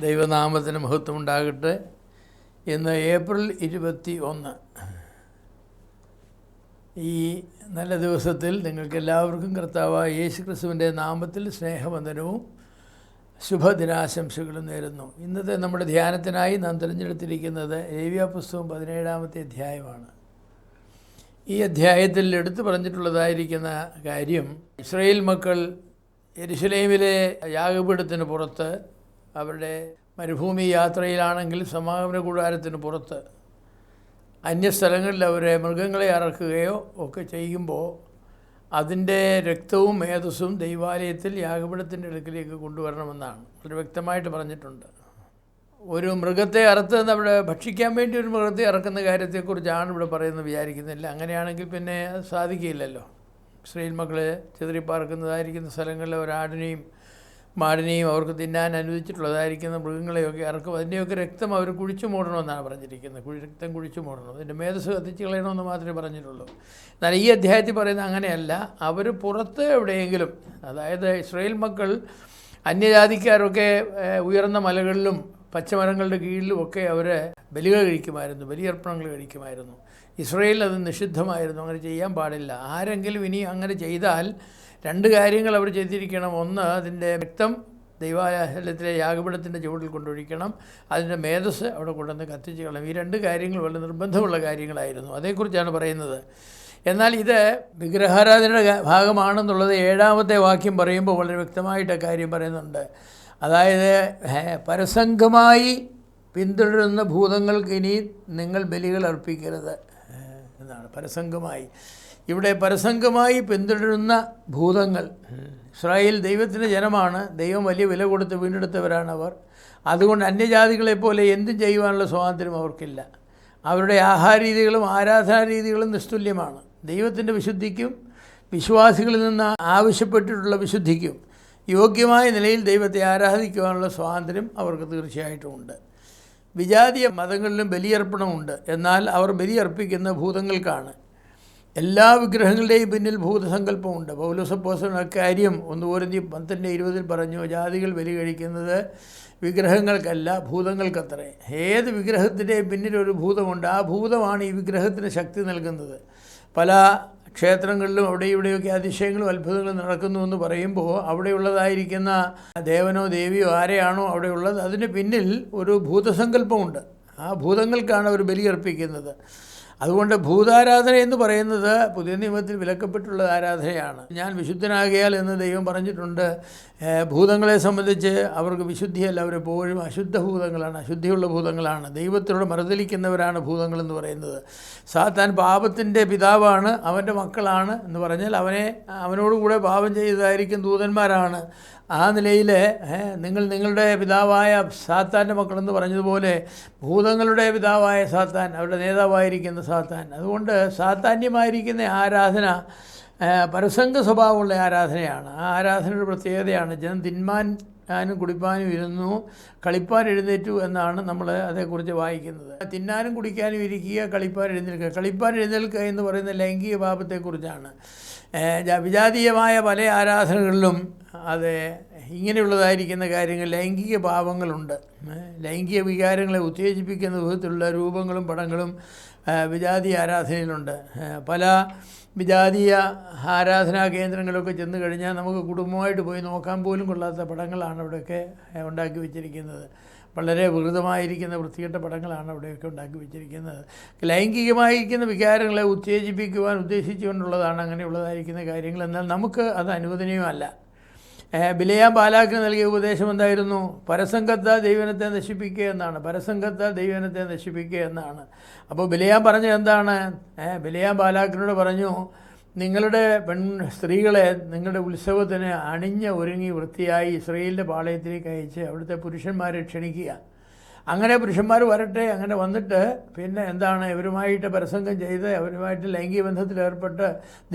ദൈവനാമത്തിന് മഹത്വം ഉണ്ടാകട്ടെ. ഇന്ന് ഏപ്രിൽ 21. ഈ നല്ല ദിവസത്തിൽ നിങ്ങൾക്കെല്ലാവർക്കും കർത്താവായ യേശു ക്രിസ്തുവിൻ്റെ നാമത്തിൽ സ്നേഹവന്ദനവും ശുഭദിനാശംസകളും നേരുന്നു. ഇന്നത്തെ നമ്മുടെ ധ്യാനത്തിനായി നാം തിരഞ്ഞെടുത്തിരിക്കുന്നത് ലേവ്യ പുസ്തകം 17-ാമത്തെ അധ്യായമാണ്. ഈ അധ്യായത്തിൽ എടുത്തു പറഞ്ഞിട്ടുള്ളതായിരിക്കുന്ന കാര്യം, ഇസ്രായേൽ മക്കൾ യെരുശലേമിലെ യാഗപീഠത്തിന് പുറത്ത്, അവരുടെ മരുഭൂമി യാത്രയിലാണെങ്കിൽ സമാഗമന കൂടാരത്തിന് പുറത്ത് അന്യസ്ഥലങ്ങളിൽ അവരെ മൃഗങ്ങളെ അറക്കുകയോ ഒക്കെ ചെയ്യുമ്പോൾ അതിൻ്റെ രക്തവും മേധസ്സും ദൈവാലയത്തിൽ യാഗപീഠത്തിൻ്റെ അടുക്കിലേക്ക് കൊണ്ടുവരണമെന്നാണ് വളരെ വ്യക്തമായിട്ട് പറഞ്ഞിട്ടുണ്ട്. ഒരു മൃഗത്തെ അറുത്ത് അവിടെ ഭക്ഷിക്കാൻ വേണ്ടി ഒരു മൃഗത്തെ അറക്കുന്ന കാര്യത്തെക്കുറിച്ചാണ് ഇവിടെ പറയുന്നത് വിചാരിക്കുന്നില്ല. അങ്ങനെയാണെങ്കിൽ പിന്നെ അത് സാധിക്കില്ലല്ലോ. ഇസ്രായേൽ മക്കളെ ചിതറിപ്പാർക്കുന്നതായിരിക്കുന്ന സ്ഥലങ്ങളിൽ ഒരാടിനെയും മാടിനെയും അവർക്ക് തിന്നാൻ അനുവദിച്ചിട്ടുള്ളതായിരിക്കുന്ന മൃഗങ്ങളെയൊക്കെ അറക്കും. അതിൻ്റെയൊക്കെ രക്തം അവർ കുഴിച്ചു മൂടണമെന്നാണ് പറഞ്ഞിരിക്കുന്നത്. രക്തം കുഴിച്ചു മൂടണം, അതിൻ്റെ മേധസ് കത്തിച്ച് കളയണമെന്ന് മാത്രമേ പറഞ്ഞിട്ടുള്ളൂ. എന്നാൽ ഈ അധ്യായത്തിൽ പറയുന്നത് അങ്ങനെയല്ല. അവർ പുറത്ത് എവിടെയെങ്കിലും, അതായത് ഇസ്രായേൽ മക്കൾ അന്യജാതിക്കാരൊക്കെ ഉയർന്ന മലകളിലും പച്ചമരങ്ങളുടെ കീഴിലുമൊക്കെ അവർ ബലികൾ കഴിക്കുമായിരുന്നു, ബലിയർപ്പണങ്ങൾ കഴിക്കുമായിരുന്നു. ഇസ്രായേലിൽ അത് നിഷിദ്ധമായിരുന്നു, അങ്ങനെ ചെയ്യാൻ പാടില്ല. ആരെങ്കിലും ഇനി അങ്ങനെ ചെയ്താൽ രണ്ട് കാര്യങ്ങൾ അവർ ചെയ്തിരിക്കണം. ഒന്ന്, അതിൻ്റെ രക്തം ദൈവാലയത്തിലെ യാഗപീഠത്തിൻ്റെ ചുവട്ടിൽ കൊണ്ടൊഴിക്കണം, അതിൻ്റെ മേധസ് അവിടെ കൊണ്ടുവന്ന് കത്തിച്ച് കളയും. ഈ രണ്ട് കാര്യങ്ങൾ വളരെ നിർബന്ധമുള്ള കാര്യങ്ങളായിരുന്നു. അതേക്കുറിച്ചാണ് പറയുന്നത്. എന്നാൽ ഇത് വിഗ്രഹാരാധനയുടെ ഭാഗമാണെന്നുള്ളത് 7-ാമത്തെ വാക്യം പറയുമ്പോൾ വളരെ വ്യക്തമായിട്ട് കാര്യം പറയുന്നുണ്ട്. അതായത് പരസംഗമായി പിന്തുടരുന്ന ഭൂതങ്ങൾക്ക് ഇനി നിങ്ങൾ ബലികൾ അർപ്പിക്കരുത് എന്നാണ്. പരസംഗമായി, ഇവിടെ പരസംഗമായി പിന്തുടരുന്ന ഭൂതങ്ങൾ, ഇസ്രായേൽ ദൈവത്തിൻ്റെ ജനമാണ്. ദൈവം വലിയ വില കൊടുത്ത് വീണ്ടെടുത്തവരാണ് അവർ. അതുകൊണ്ട് അന്യജാതികളെപ്പോലെ എന്തും ചെയ്യുവാനുള്ള സ്വാതന്ത്ര്യം അവർക്കില്ല. അവരുടെ ആഹാരരീതികളും ആരാധനാരീതികളും നിസ്തുല്യമാണ്. ദൈവത്തിൻ്റെ വിശുദ്ധിക്കും വിശ്വാസികളിൽ നിന്ന് ആവശ്യപ്പെട്ടിട്ടുള്ള വിശുദ്ധിക്കും യോഗ്യമായ നിലയിൽ ദൈവത്തെ ആരാധിക്കുവാനുള്ള സ്വാതന്ത്ര്യം അവർക്ക് തീർച്ചയായിട്ടും ഉണ്ട്. വിജാതീയ മതങ്ങളിലും ബലിയർപ്പണമുണ്ട്. എന്നാൽ അവർ ബലിയർപ്പിക്കുന്ന ഭൂതങ്ങൾക്കാണ്. എല്ലാ വിഗ്രഹങ്ങളുടെയും പിന്നിൽ ഭൂതസങ്കല്പമുണ്ട്. പൗലോസപ്പോസ്തലൻ അക്കാര്യം 1 കൊരിന്ത്യർ 10:20 പറഞ്ഞു, ജാതികൾ ബലി കഴിക്കുന്നത് വിഗ്രഹങ്ങൾക്കല്ല ഭൂതങ്ങൾക്കത്രേ. ഏത് വിഗ്രഹത്തിൻ്റെയും പിന്നിലൊരു ഭൂതമുണ്ട്. ആ ഭൂതമാണ് ഈ വിഗ്രഹത്തിന് ശക്തി നൽകുന്നത്. പല ക്ഷേത്രങ്ങളിലും അവിടെ ഇവിടെയൊക്കെ അതിശയങ്ങളും അത്ഭുതങ്ങളും നടക്കുന്നുവെന്ന് പറയുമ്പോൾ അവിടെയുള്ളതായിരിക്കുന്ന ദേവനോ ദേവിയോ ആരെയാണോ അവിടെയുള്ളത്, അതിന് പിന്നിൽ ഒരു ഭൂതസങ്കല്പമുണ്ട്. ആ ഭൂതങ്ങൾക്കാണ് അവർ ബലിയർപ്പിക്കുന്നത്. അതുകൊണ്ട് ഭൂതാരാധന എന്ന് പറയുന്നത് പുതിയ നിയമത്തിൽ വിലക്കപ്പെട്ടുള്ള ആരാധനയാണ്. ഞാൻ വിശുദ്ധനാകിയാൽ എന്ന് ദൈവം പറഞ്ഞിട്ടുണ്ട്. ഭൂതങ്ങളെ സംബന്ധിച്ച് അവർക്ക് വിശുദ്ധിയല്ല, അവരെപ്പോഴും അശുദ്ധ ഭൂതങ്ങളാണ്, അശുദ്ധിയുള്ള ഭൂതങ്ങളാണ്. ദൈവത്തിനോട് മറുതലിക്കുന്നവരാണ് ഭൂതങ്ങളെന്ന് പറയുന്നത്. സാത്താൻ പാപത്തിൻ്റെ പിതാവാണ്, അവൻ്റെ മക്കളാണ് എന്ന് പറഞ്ഞാൽ അവനോടുകൂടെ പാപം ചെയ്തതായിരിക്കും ദൂതന്മാരാണ്. ആ നിലയിൽ നിങ്ങളുടെ പിതാവായ സാത്താൻ്റെ മക്കളെന്ന് പറഞ്ഞതുപോലെ ഭൂതങ്ങളുടെ പിതാവായ സാത്താൻ, അവരുടെ നേതാവായിരിക്കുന്ന സാത്താൻ. അതുകൊണ്ട് സാത്താന്യമായിരിക്കുന്ന ആരാധന പരസംഗ സ്വഭാവമുള്ള ആരാധനയാണ്. ആ ആരാധനയുടെ പ്രത്യേകതയാണ് ജനം തിന്മാനും കുടിപ്പാനും ഇരുന്നു, കളിപ്പാൻ എഴുന്നേറ്റു എന്നാണ് നമ്മൾ അതേക്കുറിച്ച് വായിക്കുന്നത്. തിന്നാനും കുടിക്കാനും ഇരിക്കുക, കളിപ്പാൻ എഴുന്നേൽക്കുക. കളിപ്പാൻ എഴുന്നേൽക്കുക എന്ന് പറയുന്ന ലൈംഗിക പാപത്തെക്കുറിച്ചാണ്. വിജാതീയമായ പല ആരാധനകളിലും അത് ഇങ്ങനെയുള്ളതായിരിക്കുന്ന കാര്യങ്ങൾ, ലൈംഗിക പാപങ്ങളുണ്ട്. ലൈംഗിക വികാരങ്ങളെ ഉത്തേജിപ്പിക്കുന്ന വിധത്തിലുള്ള രൂപങ്ങളും പടങ്ങളും വിജാതീയ ആരാധനയിലുണ്ട്. പല വിജാതീയ ആരാധനാ കേന്ദ്രങ്ങളൊക്കെ ചെന്ന് കഴിഞ്ഞാൽ നമുക്ക് കുടുംബമായിട്ട് പോയി നോക്കാൻ പോലും കൊള്ളാത്ത പടങ്ങളാണ് അവിടെയൊക്കെ ഉണ്ടാക്കി വെച്ചിരിക്കുന്നത്. വളരെ വികൃതമായിരിക്കുന്ന വൃത്തികെട്ട പടങ്ങളാണ് അവിടെയൊക്കെ ഉണ്ടാക്കി വെച്ചിരിക്കുന്നത്. ലൈംഗികമായിരിക്കുന്ന വികാരങ്ങളെ ഉത്തേജിപ്പിക്കുവാൻ ഉദ്ദേശിച്ചുകൊണ്ടുള്ളതാണ് അങ്ങനെയുള്ളതായിരിക്കുന്ന കാര്യങ്ങൾ. എന്നാൽ നമുക്ക് അത് അനുവദനീയമല്ല. ബിലെയാം ബാലാക്കിന് നൽകിയ ഉപദേശം എന്തായിരുന്നു? പരസംഗത്താൽ ദൈവജനത്തെ നശിപ്പിക്കുക എന്നാണ്. പരസംഗത്താൽ ദൈവജനത്തെ നശിപ്പിക്കുക എന്നാണ്. അപ്പോൾ ബിലെയാം പറഞ്ഞത് എന്താണ്? ബിലെയാം ബാലാക്കിനോട് പറഞ്ഞു, നിങ്ങളുടെ സ്ത്രീകളെ നിങ്ങളുടെ ഉത്സവത്തിന് അണിഞ്ഞ് ഒരുങ്ങി വൃത്തിയായി ഇസ്രായേലിൻ്റെ പാളയത്തിലേക്ക് അയച്ച് അവിടുത്തെ പുരുഷന്മാരെ ക്ഷണിക്കുക. അങ്ങനെ പുരുഷന്മാർ വരട്ടെ. അങ്ങനെ വന്നിട്ട് പിന്നെ എന്താണ്, ഇവരുമായിട്ട് പരസംഗം ചെയ്ത് അവരുമായിട്ട് ലൈംഗിക ബന്ധത്തിലേർപ്പെട്ട്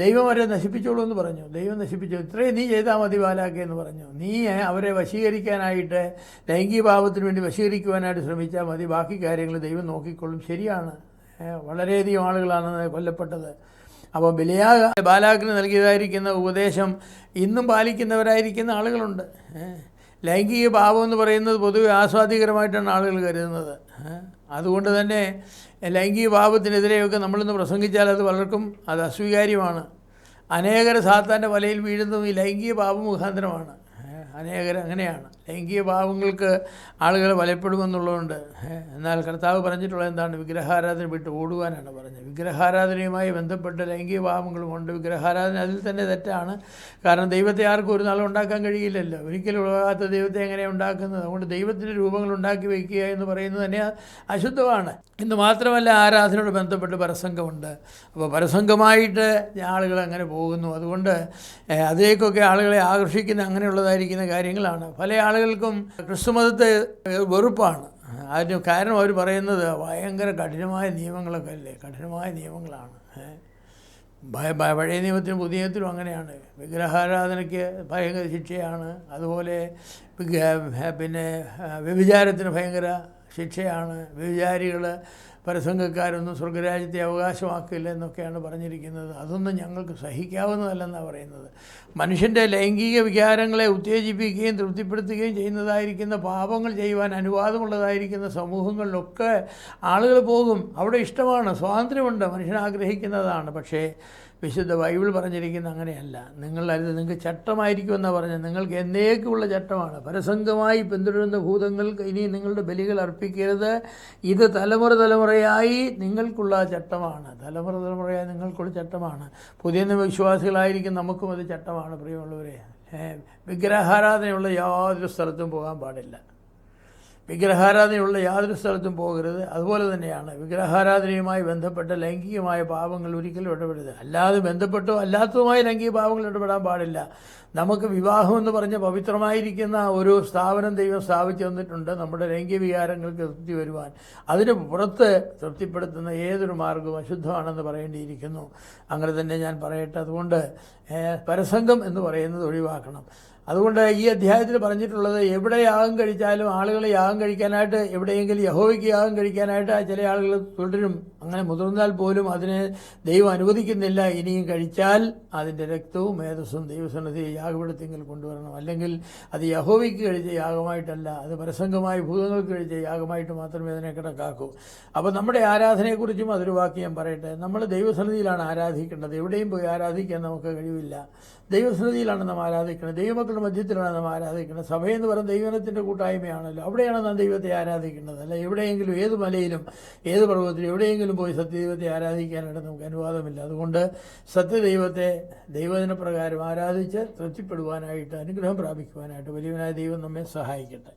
ദൈവം അവരെ നശിപ്പിച്ചോളൂ എന്ന് പറഞ്ഞു. ദൈവം നശിപ്പിച്ചു. ഇത്രയും നീ ചെയ്താൽ മതി ബാലാക്കി എന്ന് പറഞ്ഞു. നീ അവരെ വശീകരിക്കാനായിട്ട്, ലൈംഗിക പാപത്തിന് വേണ്ടി വശീകരിക്കുവാനായിട്ട് ശ്രമിച്ചാൽ മതി, ബാക്കി കാര്യങ്ങൾ ദൈവം നോക്കിക്കൊള്ളും. ശരിയാണ്, വളരെയധികം ആളുകളാണ് കൊല്ലപ്പെട്ടത്. അപ്പോൾ ബാലാക്കിന് നൽകിയതായിരിക്കുന്ന ഉപദേശം ഇന്നും പാലിക്കുന്നവരായിരിക്കുന്ന ആളുകളുണ്ട്. ലൈംഗിക പാപം എന്ന് പറയുന്നത് പൊതുവെ ആസ്വാദികരമായിട്ടാണ് ആളുകൾ കരുതുന്നത്. അതുകൊണ്ട് തന്നെ ലൈംഗിക പാപത്തിനെതിരെയൊക്കെ നമ്മളിന്ന് പ്രസംഗിച്ചാൽ അത് പലർക്കും അത് അസ്വീകാര്യമാണ്. അനേകർ സാത്താൻ്റെ വലയിൽ വീഴുന്നതും ഈ ലൈംഗിക പാപം മുഖാന്തരമാണ്. അനേകർ അങ്ങനെയാണ്. ലൈംഗിക പാപങ്ങൾക്ക് ആളുകൾ ബലപ്പെടുമെന്നുള്ളതുകൊണ്ട്. എന്നാൽ കർത്താവ് പറഞ്ഞിട്ടുള്ളത് എന്താണ്? വിഗ്രഹാരാധന വിട്ട് ഓടുവാനാണ് പറഞ്ഞത്. വിഗ്രഹാരാധനയുമായി ബന്ധപ്പെട്ട ലൈംഗിക പാപങ്ങളുമുണ്ട്. വിഗ്രഹാരാധന അതിൽ തന്നെ തെറ്റാണ്. കാരണം ദൈവത്തെ ആർക്കും ഒരു നാളും ഉണ്ടാക്കാൻ കഴിയില്ലല്ലോ. ഒരിക്കലും ഉളകാത്ത ദൈവത്തെ എങ്ങനെയാണ് ഉണ്ടാക്കുന്നത്? അതുകൊണ്ട് ദൈവത്തിൻ്റെ രൂപങ്ങൾ ഉണ്ടാക്കി വയ്ക്കുക എന്ന് പറയുന്നത് തന്നെ അശുദ്ധമാണ്. ഇന്ന് മാത്രമല്ല, ആരാധനയോട് ബന്ധപ്പെട്ട് പരസംഗമുണ്ട്. അപ്പോൾ പരസംഗമായിട്ട് ആളുകൾ അങ്ങനെ പോകുന്നു. അതുകൊണ്ട് അതിലേക്കൊക്കെ ആളുകളെ ആകർഷിക്കുന്ന അങ്ങനെയുള്ളതായിരിക്കുന്ന കാര്യങ്ങളാണ്. പല ആളുകൾക്കും ക്രിസ്തുമതത്തെ വെറുപ്പാണ്. അതിന് കാരണം അവർ പറയുന്നത് ഭയങ്കര കഠിനമായ നിയമങ്ങളൊക്കെ അല്ലേ, കഠിനമായ നിയമങ്ങളാണ്. പഴയ നിയമത്തിനും പുതിയ നിയമത്തിലും അങ്ങനെയാണ്. വിഗ്രഹാരാധനയ്ക്ക് ഭയങ്കര ശിക്ഷയാണ്. അതുപോലെ പിന്നെ വ്യഭിചാരത്തിന് ഭയങ്കര ശിക്ഷയാണ്. വ്യഭിചാരികൾ പരസംഗക്കാരൊന്നും സ്വർഗരാജ്യത്തെ അവകാശമാക്കില്ല എന്നൊക്കെയാണ് പറഞ്ഞിരിക്കുന്നത്. അതൊന്നും ഞങ്ങൾക്ക് സഹിക്കാവുന്നതല്ലെന്നാണ് പറയുന്നത്. മനുഷ്യൻ്റെ ലൈംഗിക വികാരങ്ങളെ ഉത്തേജിപ്പിക്കുകയും തൃപ്തിപ്പെടുത്തുകയും ചെയ്യുന്നതായിരിക്കുന്ന പാപങ്ങൾ ചെയ്യുവാൻ അനുവാദമുള്ളതായിരിക്കുന്ന സമൂഹങ്ങളിലൊക്കെ ആളുകൾ പോകും. അവിടെ ഇഷ്ടമാണ്, സ്വാതന്ത്ര്യമുണ്ട്, മനുഷ്യൻ ആഗ്രഹിക്കുന്നതാണ്. പക്ഷേ വിശുദ്ധ ബൈബിൾ പറഞ്ഞിരിക്കുന്ന അങ്ങനെയല്ല. നിങ്ങൾക്ക് ചട്ടമായിരിക്കുമെന്നാണ് പറഞ്ഞത്. നിങ്ങൾക്ക് എന്നേക്കുമുള്ള ചട്ടമാണ്. പരസംഗമായി പിന്തുടരുന്ന ഭൂതങ്ങൾക്ക് ഇനി നിങ്ങളുടെ ബലികൾ അർപ്പിക്കരുത്. ഇത് തലമുറയായി നിങ്ങൾക്കുള്ള ചട്ടമാണ്. തലമുറയായി നിങ്ങൾക്കുള്ള ചട്ടമാണ്. പുതിയ വിശ്വാസികളായിരിക്കും നമുക്കും അത് ചട്ടമാണ്. പ്രിയമുള്ളവരെ, വിഗ്രഹാരാധനയുള്ള യാതൊരു സ്ഥലത്തും പോകാൻ പാടില്ല. വിഗ്രഹാരാധനയുള്ള യാതൊരു സ്ഥലത്തും പോകരുത്. അതുപോലെ തന്നെയാണ് വിഗ്രഹാരാധനയുമായി ബന്ധപ്പെട്ട ലൈംഗികമായ പാപങ്ങൾ ഒരിക്കലും ഇടപെടരുത്. അല്ലാതെ ബന്ധപ്പെട്ടോ അല്ലാത്തതുമായ ലൈംഗിക പാപങ്ങൾ ഇടപെടാൻ പാടില്ല. നമുക്ക് വിവാഹം എന്ന് പറഞ്ഞ പവിത്രമായിരിക്കുന്ന ഒരു സ്ഥാപനം ദൈവം സ്ഥാപിച്ചു തന്നിട്ടുണ്ട് നമ്മുടെ ലൈംഗിക വികാരങ്ങൾക്ക് തൃപ്തി വരുവാൻ. അതിന് പുറത്ത് തൃപ്തിപ്പെടുത്തുന്ന ഏതൊരു മാർഗവും അശുദ്ധമാണെന്ന് പറയേണ്ടിയിരിക്കുന്നു. അങ്ങനെ തന്നെ ഞാൻ പറയട്ടെ. അതുകൊണ്ട് പരസംഗം എന്ന് പറയുന്നത് ഒഴിവാക്കണം. അതുകൊണ്ട് ഈ അധ്യായത്തിൽ പറഞ്ഞിട്ടുള്ളത്, എവിടെ യാഗം കഴിച്ചാലും ആളുകൾ യാഗം കഴിക്കാനായിട്ട്, എവിടെയെങ്കിലും യഹോവയ്ക്ക് യാഗം കഴിക്കാനായിട്ട് ചില ആളുകൾ തുടരും. അങ്ങനെ മുതിർന്നാൽ പോലും അതിനെ ദൈവം അനുവദിക്കുന്നില്ല. ഇനിയും കഴിച്ചാൽ അതിൻ്റെ രക്തവും മേധസ്സും ദൈവസന്നിധി യാഗപീഠത്തിങ്കിൽ കൊണ്ടുവരണം. അല്ലെങ്കിൽ അത് യഹോവയ്ക്ക് കഴിച്ച യാഗമായിട്ടല്ല, അത് പരസംഗമായി ഭൂതങ്ങൾക്ക് കഴിച്ച യാഗമായിട്ട് മാത്രമേ അതിനെ കണക്കാക്കൂ. അപ്പോൾ നമ്മുടെ ആരാധനയെക്കുറിച്ചും അതൊരു വാക്ക് ഞാൻ പറയട്ടെ. നമ്മൾ ദൈവസന്നിധിയിലാണ് ആരാധിക്കേണ്ടത്. എവിടെയും പോയി ആരാധിക്കാൻ നമുക്ക് കഴിവില്ല. ദൈവസന്നിധിയിലാണ് നാം ആരാധിക്കുന്നത്. ദൈവമക്കളുടെ മധ്യത്തിലാണ് നാം ആരാധിക്കുന്നത്. സഭയെന്ന് പറയുന്ന ദൈവത്തിൻ്റെ കൂട്ടായ്മയാണല്ലോ. അവിടെയാണ് നാം ദൈവത്തെ ആരാധിക്കേണ്ടത്. അല്ല എവിടെയെങ്കിലും, ഏത് മലയിലും ഏത് പർവ്വതത്തിലും എവിടെയെങ്കിലും പോയി സത്യദൈവത്തെ ആരാധിക്കാനായിട്ട് നമുക്ക് അനുവാദമില്ല. അതുകൊണ്ട് സത്യദൈവത്തെ ദൈവദിന പ്രകാരം ആരാധിച്ച് തൃപ്തിപ്പെടുവാനായിട്ട്, അനുഗ്രഹം പ്രാപിക്കുവാനായിട്ട് വലിയവനായ ദൈവം നമ്മെ സഹായിക്കട്ടെ.